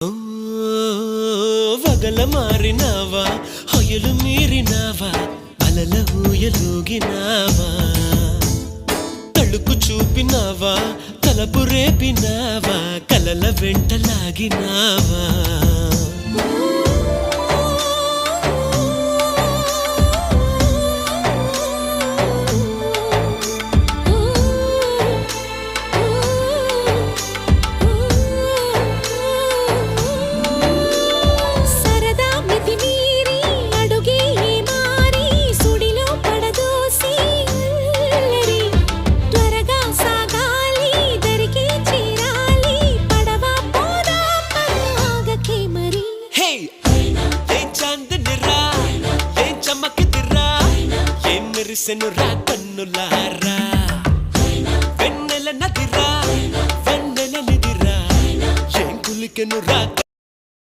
ఓ వగల మారినావా హొయలు మీరినావా అలల ఊయలూగినావా తళుకు చూపినావా తలపు రేపినావా కలల వెంటలాగినావా మెరిసెను రా కన్నులా